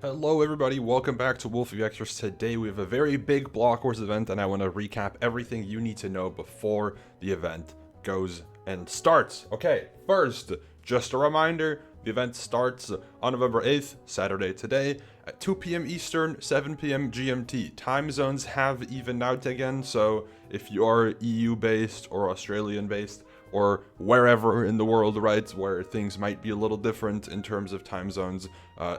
Hello everybody, welcome back to Wolfeei Extras. Today we have a very big Block Wars event and I want to recap everything you need to know before the event goes and starts. Okay, first, just a reminder, the event starts on November 8th, Saturday today, at 2 p.m. Eastern, 7 p.m. GMT. Time zones have evened out again, so if you are EU based or Australian based, or wherever in the world, right, where things might be a little different in terms of time zones.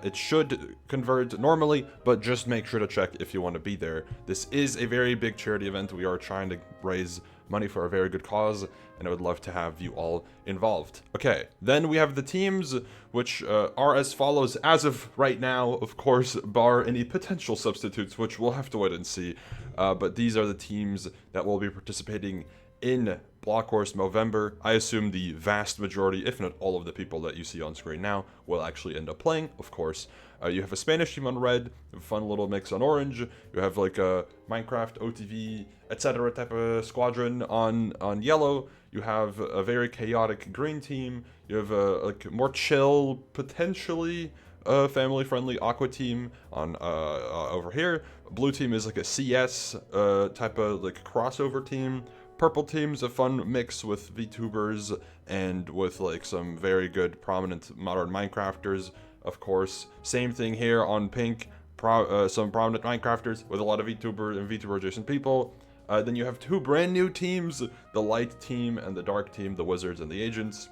It should convert normally, but just make sure to check if you want to be there. This is a very big charity event. We are trying to raise money for a very good cause, and I would love to have you all involved. Okay, then we have the teams, which are as follows as of right now, of course, bar any potential substitutes, which we'll have to wait and see. But these are the teams that will be participating in Block Wars Movember. I assume the vast majority, if not all of the people that you see on screen now, will actually end up playing, of course. You have a Spanish team on red, a fun little mix on orange. You have like a Minecraft, OTV, etc. type of squadron on yellow. You have a very chaotic green team. You have a like more chill, potentially family-friendly aqua team on over here. Blue team is like a CS type of like crossover team. Purple team's a fun mix with VTubers and with like some very good prominent modern Minecrafters, of course. Same thing here on pink, some prominent Minecrafters with a lot of VTuber and VTuber adjacent people. Then you have two brand new teams, the light team and the dark team, the wizards and the agents,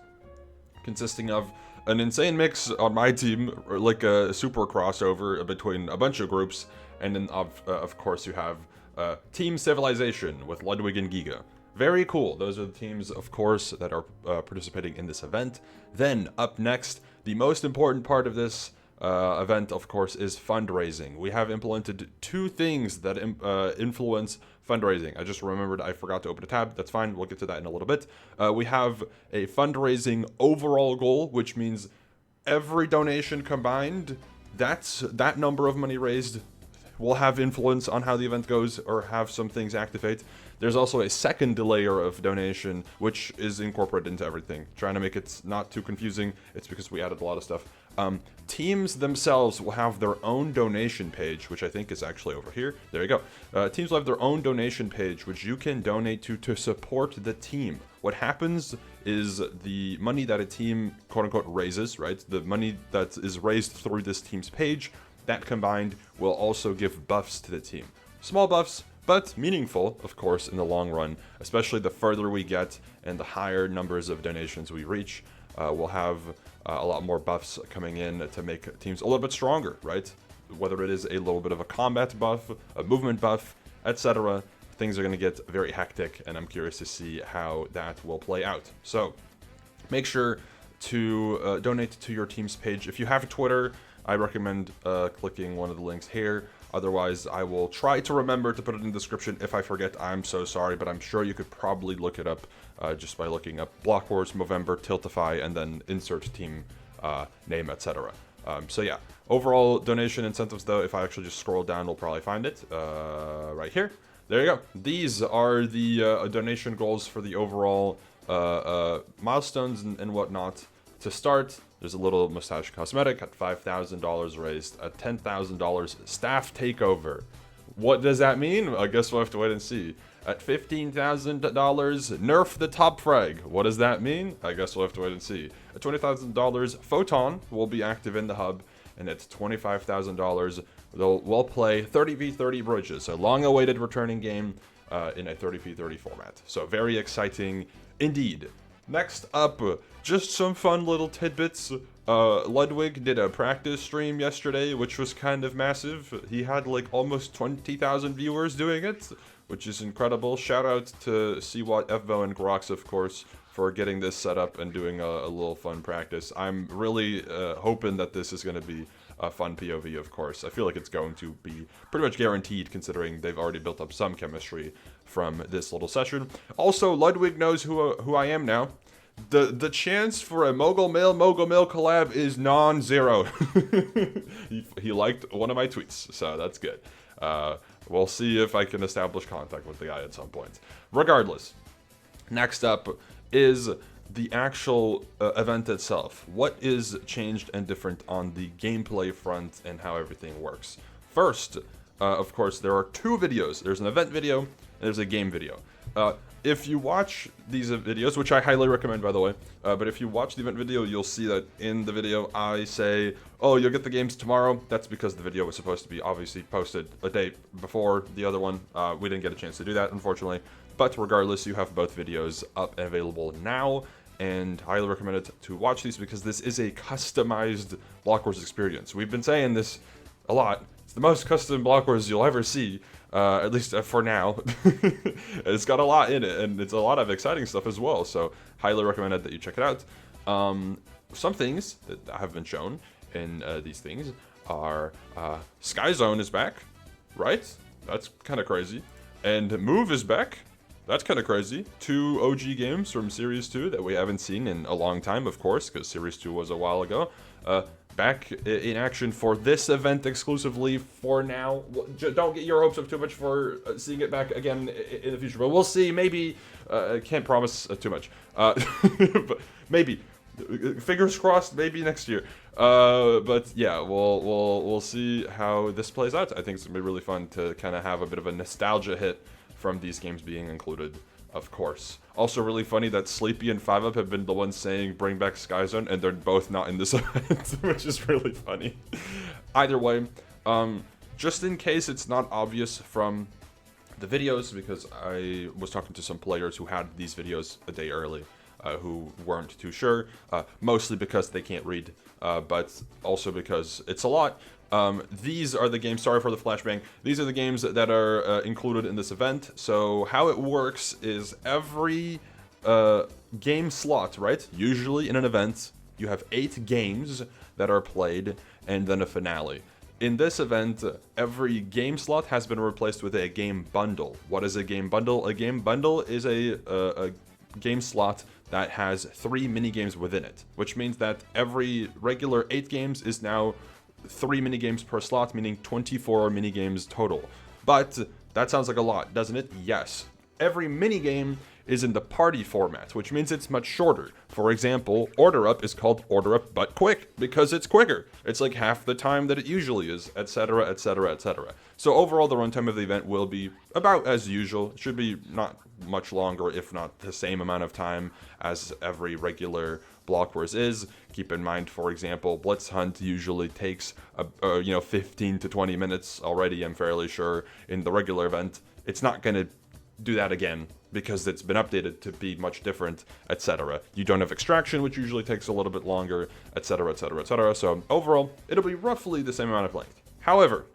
consisting of an insane mix on my team, like a super crossover between a bunch of groups, and then of course you have Team Civilization with Ludwig and Giga. Very cool. Those are the teams, of course, that are participating in this event. Then, up next, the most important part of this event, of course, is fundraising. We have implemented two things that influence fundraising. I just remembered I forgot to open a tab. That's fine. We'll get to that in a little bit. We have a fundraising overall goal, which means every donation combined, that number of money raised will have influence on how the event goes or have some things activate. There's also a second layer of donation, which is incorporated into everything. Trying to make it not too confusing. It's because we added a lot of stuff. Teams themselves will have their own donation page, which I think is actually over here. There you go. Teams will have their own donation page, which you can donate to support the team. What happens is the money that a team, quote unquote, raises, right? The money that is raised through this team's page, that combined will also give buffs to the team. Small buffs, but meaningful, of course, in the long run, especially the further we get and the higher numbers of donations we reach. We'll have a lot more buffs coming in to make teams a little bit stronger, right? Whether it is a little bit of a combat buff, a movement buff, etc. Things are going to get very hectic, and I'm curious to see how that will play out. So make sure to donate to your team's page. If you have a Twitter, I recommend clicking one of the links here. Otherwise, I will try to remember to put it in the description. If I forget, I'm so sorry, but I'm sure you could probably look it up just by looking up Block Wars Movember, Tiltify, and then insert team name, etc. So yeah, overall donation incentives, though, if I actually just scroll down, we'll probably find it right here. There you go. These are the donation goals for the overall milestones and whatnot. To start, there's a little mustache cosmetic at $5,000 raised, at $10,000 staff takeover. What does that mean? I guess we'll have to wait and see. At $15,000, nerf the top frag. What does that mean? I guess we'll have to wait and see. At $20,000, photon will be active in the hub, and at $25,000, we'll play 30v30 bridges, a long-awaited returning game in a 30v30 format. So very exciting indeed. Next up, just some fun little tidbits. Ludwig did a practice stream yesterday, which was kind of massive. He had like almost 20,000 viewers doing it, which is incredible. Shout out to Seawat, Evbo, and Grox, of course, for getting this set up and doing a little fun practice. I'm really hoping that this is going to be a fun POV, of course. I feel like it's going to be pretty much guaranteed, considering they've already built up some chemistry from this little session. Also, Ludwig knows who I am now. The chance for a Mogul Mail collab is non-zero. he liked one of my tweets, so that's good. We'll see if I can establish contact with the guy at some point. Regardless, next up is the actual event itself. What is changed and different on the gameplay front and how everything works? First, of course, there are two videos. There's an event video and there's a game video. If you watch these videos, which I highly recommend, by the way, but if you watch the event video, you'll see that in the video I say, oh, you'll get the games tomorrow. That's because the video was supposed to be obviously posted a day before the other one. We didn't get a chance to do that, unfortunately. But regardless, you have both videos up and available now, and highly recommend it to watch these because this is a customized Block Wars experience. We've been saying this a lot. It's the most custom Block Wars you'll ever see. At least for now. It's got a lot in it, and it's a lot of exciting stuff as well, so highly recommend it that you check it out. Some things that have been shown in these things are Sky Zone is back, right? That's kind of crazy. And Move is back. That's kind of crazy. 2 OG games from Series 2 that we haven't seen in a long time, of course, because Series 2 was a while ago. Back in action for this event exclusively for now. Don't get your hopes up too much for seeing it back again in the future, but we'll see. Maybe I can't promise too much, but maybe. Fingers crossed. Maybe next year. But yeah, we'll see how this plays out. I think it's gonna be really fun to kind of have a bit of a nostalgia hit from these games being included. Of course. Also really funny that Sleepy and 5UP have been the ones saying bring back Sky Zone, and they're both not in this event, which is really funny. Either way, just in case it's not obvious from the videos, because I was talking to some players who had these videos a day early, who weren't too sure, mostly because they can't read, but also because it's a lot. These are the games, sorry for the flashbang, these are the games that are included in this event. So how it works is every game slot, right? Usually in an event, you have 8 games that are played and then a finale. In this event, every game slot has been replaced with a game bundle. What is a game bundle? A game bundle is a game slot that has 3 minigames within it, which means that every regular 8 games is now 3 minigames per slot, meaning 24 minigames total. But that sounds like a lot, doesn't it? Yes. Every minigame is in the party format, which means it's much shorter. For example, Order Up is called Order Up but quick because it's quicker. It's like half the time that it usually is, etc., etc., etc. So overall, the runtime of the event will be about as usual. It should be not much longer, if not the same amount of time as every regular Block Wars is. Keep in mind, for example, Blitz Hunt usually takes 15 to 20 minutes already, I'm fairly sure, in the regular event. It's not going to do that again because it's been updated to be much different, etc. You don't have extraction, which usually takes a little bit longer, etc., etc., etc. So overall, it'll be roughly the same amount of length. However,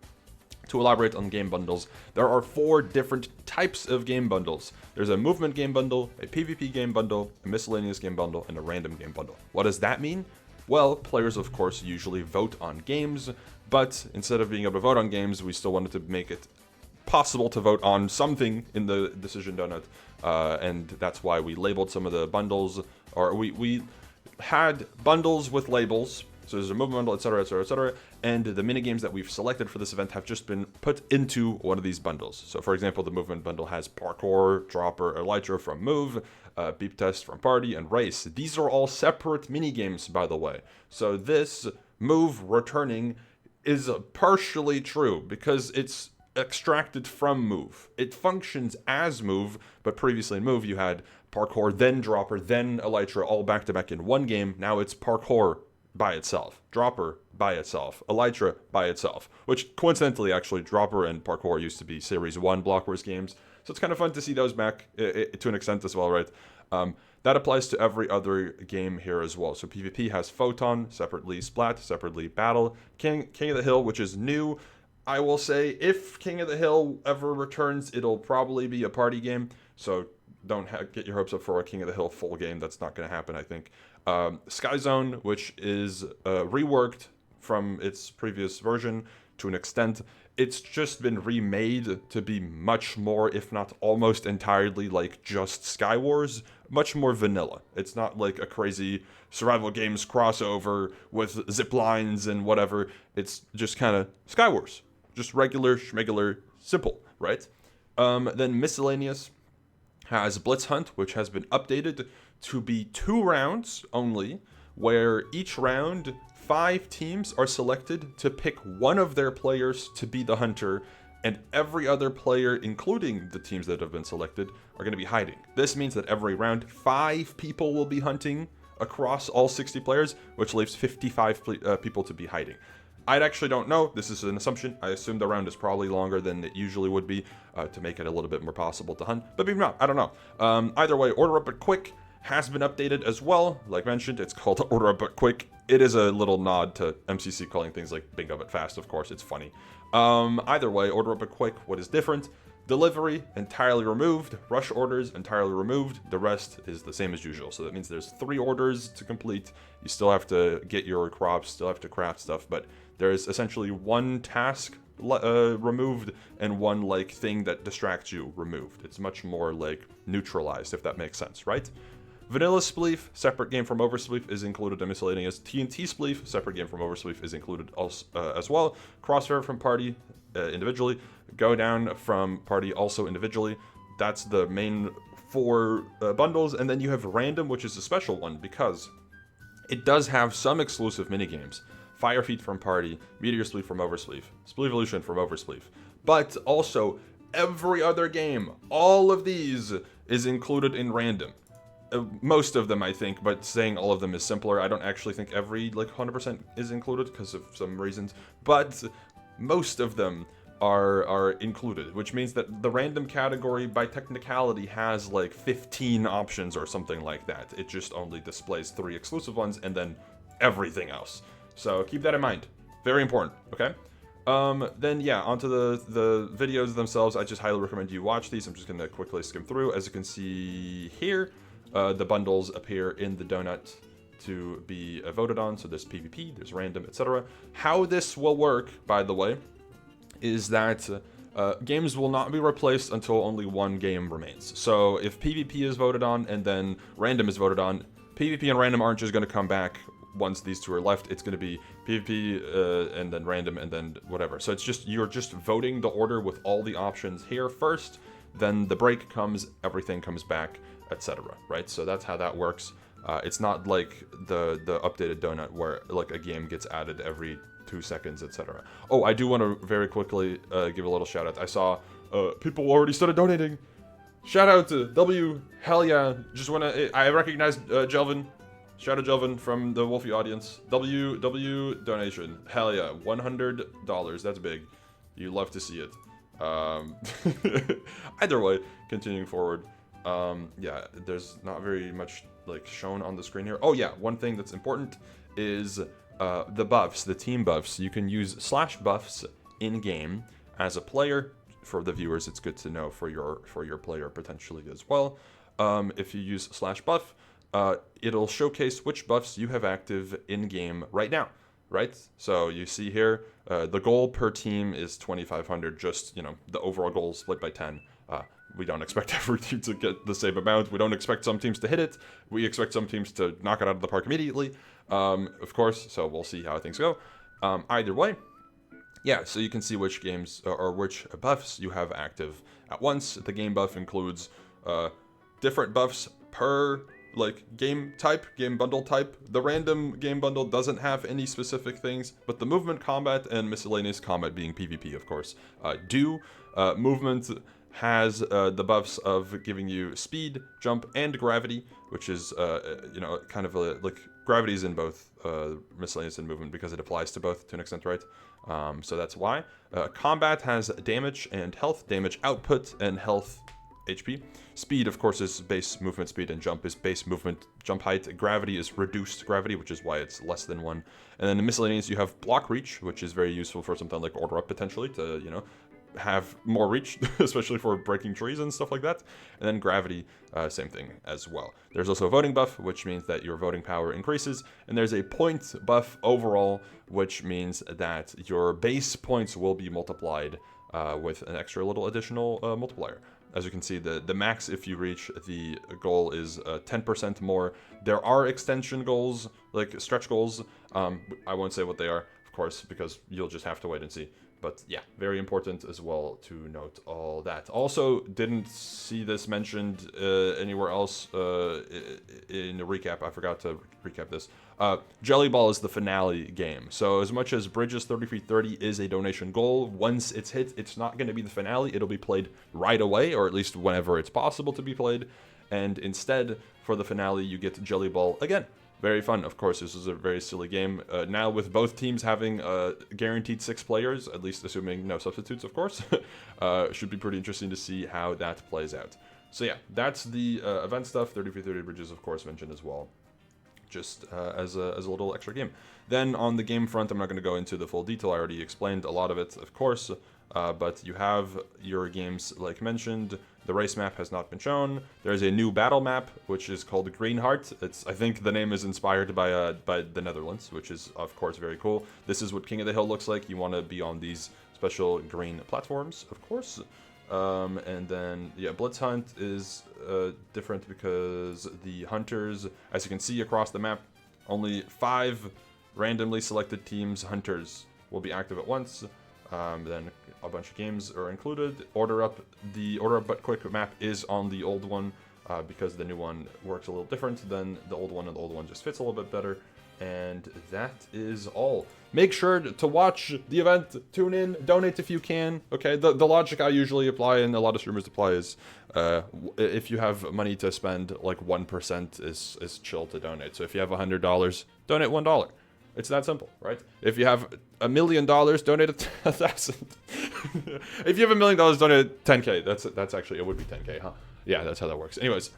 to elaborate on game bundles, there are 4 different types of game bundles. There's a movement game bundle, a PvP game bundle, a miscellaneous game bundle, and a random game bundle. What does that mean? Well, players, of course, usually vote on games, but instead of being able to vote on games, we still wanted to make it possible to vote on something in the decision donut, and that's why we labeled some of the bundles, or we had bundles with labels. So there's a movement bundle, etc., etc., etc., and the minigames that we've selected for this event have just been put into one of these bundles. So for example, the movement bundle has Parkour, Dropper, Elytra from Move, Beep Test from Party, and Race. These are all separate minigames, by the way. So this Move returning is partially true because it's extracted from Move. It functions as Move, but previously in Move you had Parkour, then Dropper, then Elytra, all back to back in one game. Now it's Parkour by itself, Dropper by itself, Elytra by itself, which coincidentally actually Dropper and Parkour used to be Series 1 Block Wars games, so it's kind of fun to see those back to an extent as well, right? That applies to every other game here as well. So PvP has Photon, separately Splat, separately Battle, King of the Hill, which is new. I will say if King of the Hill ever returns, it'll probably be a party game, so don't get your hopes up for a King of the Hill full game. That's not going to happen, I think. Sky Zone, which is reworked from its previous version to an extent. It's just been remade to be much more, if not almost entirely, like just Sky Wars, much more vanilla. It's not like a crazy survival games crossover with zip lines and whatever. It's just kind of Sky Wars. Just regular, schmegular, simple, right? Then Miscellaneous has Blitz Hunt, which has been updated to be 2 rounds only, where each round 5 teams are selected to pick one of their players to be the hunter, and every other player, including the teams that have been selected, are going to be hiding. This means that every round 5 people will be hunting across all 60 players, which leaves 55 people to be hiding. I actually don't know. This is an assumption. I assume the round is probably longer than it usually would be to make it a little bit more possible to hunt, but maybe not. I don't know. Either way, Order Up But Quick has been updated as well. Like mentioned, it's called Order Up But Quick. It is a little nod to MCC calling things like Bingo But Fast, of course. It's funny. Either way, Order Up But Quick, what is different? Delivery, entirely removed. Rush orders, entirely removed. The rest is the same as usual. So that means there's 3 orders to complete. You still have to get your crops, still have to craft stuff, but there's essentially 1 task removed and 1 like thing that distracts you removed. It's much more like neutralized, if that makes sense, right? Vanilla Spleef, separate game from Overspleef, is included in miscellaneous. TNT Spleef, separate game from Overspleef, is included also, as well. Crossfire from party individually. Go down from party also individually. That's the main 4 bundles. And then you have random, which is a special one because it does have some exclusive minigames. Fire Feet from party, Meteor Spleef from Overspleef, Spleevolution from Overspleef. But also, every other game, all of these is included in random. Most of them, I think, but saying all of them is simpler. I don't actually think every, 100% is included because of some reasons, but most of them are included, which means that the random category, by technicality, has, 15 options or something like that. It just only displays 3 exclusive ones and then everything else. So keep that in mind. Very important, okay? Then yeah, onto the videos themselves. I just highly recommend you watch these. I'm just going to quickly skim through. As you can see here, the bundles appear in the donut to be voted on. So there's PvP, there's random, etc. How this will work, by the way, is that games will not be replaced until only 1 game remains. So if PvP is voted on and then random is voted on, PvP and random aren't just going to come back once these 2 are left. It's going to be PvP and then random and then whatever. So it's just, you're just voting the order with all the options here first, then the break comes, everything comes back, etc. Right? So that's how that works. It's not like the updated donut where a game gets added every 2 seconds, etc. Oh, I do want to very quickly give a little shout out. I saw people already started donating. Shout out to W, hell yeah. Just want to, I recognize Jelvin. Shout out Jelvin from the Wolfeei audience. W donation. Hell yeah. $100. That's big. You love to see it. Either way, continuing forward. Yeah, there's not very much shown on the screen here. Oh yeah, one thing that's important is the buffs, the team buffs. You can use /buffs in game as a player. For the viewers, it's good to know for your player potentially as well. If you use /buff, it'll showcase which buffs you have active in game right now, right? So you see here, the goal per team is 2,500, just, the overall goal is split by 10. We don't expect every team to get the same amount. We don't expect some teams to hit it. We expect some teams to knock it out of the park immediately, of course, so we'll see how things go. Either way, yeah, so you can see which games or which buffs you have active at once. The game buff includes different buffs per game type, game bundle type. The random game bundle doesn't have any specific things, but the movement, combat, and miscellaneous combat, being PvP, of course, do. Movement has the buffs of giving you speed, jump, and gravity, which is, kind of gravity is in both miscellaneous and movement because it applies to both to an extent, right? So that's why. Combat has damage and health, damage output, and health HP. Speed, of course, is base movement speed, and jump is base movement jump height. Gravity is reduced gravity, which is why it's less than 1. And then in miscellaneous, you have block reach, which is very useful for something like Order Up, potentially, to, have more reach, especially for breaking trees and stuff like that. And then gravity, same thing as well. There's also a voting buff, which means that your voting power increases. And there's a point buff overall, which means that your base points will be multiplied with an extra little additional multiplier. As you can see, the max if you reach the goal is 10% more. There are extension goals, like stretch goals. I won't say what they are, of course, because you'll just have to wait and see. But yeah, very important as well to note all that. Also, didn't see this mentioned anywhere else in the recap. I forgot to recap this. Jelly Ball is the finale game. So as much as Bridges 3330 is a donation goal, once it's hit, it's not going to be the finale. It'll be played right away, or at least whenever it's possible to be played. And instead, for the finale, you get Jelly Ball again. Very fun. Of course, this is a very silly game. Now, with both teams having guaranteed 6 players, at least assuming no substitutes, of course, should be pretty interesting to see how that plays out. So yeah, that's the event stuff. 3330 Bridges, of course, mentioned as well, just as a little extra game. Then on the game front, I'm not going to go into the full detail. I already explained a lot of it, of course, but you have your games like mentioned. The race map has not been shown. There's a new battle map, which is called Green Heart. I think the name is inspired by the Netherlands, which is, of course, very cool. This is what King of the Hill looks like. You want to be on these special green platforms, of course. And then, yeah, Blitz Hunt is different because the hunters, as you can see across the map, only 5 randomly selected teams hunters will be active at once. Then a bunch of games are included. The Order Up But Quick map is on the old one because the new one works a little different than the old one, and the old one just fits a little bit better. And that is all. Make sure to watch the event, tune in, donate if you can. Okay, the logic I usually apply and a lot of streamers apply is if you have money to spend, like 1% is chill to donate. So if you have $100, donate $1. It's that simple, right? If you have $1 million, donate $1,000. If you have $1 million, donate $10K. That's actually, it would be $10K, huh? Yeah, that's how that works. Anyways,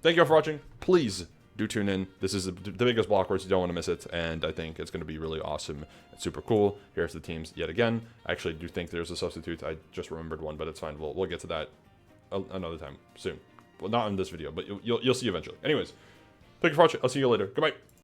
thank you all for watching. Please do tune in. This is the biggest block wars. You don't want to miss it, and I think it's going to be really awesome and super cool. Here's the teams yet again. I actually do think there's a substitute. I just remembered one, but it's fine. We'll get to that another time soon. Well, not in this video, but you'll see eventually. Anyways, thank you for watching. I'll see you later. Goodbye.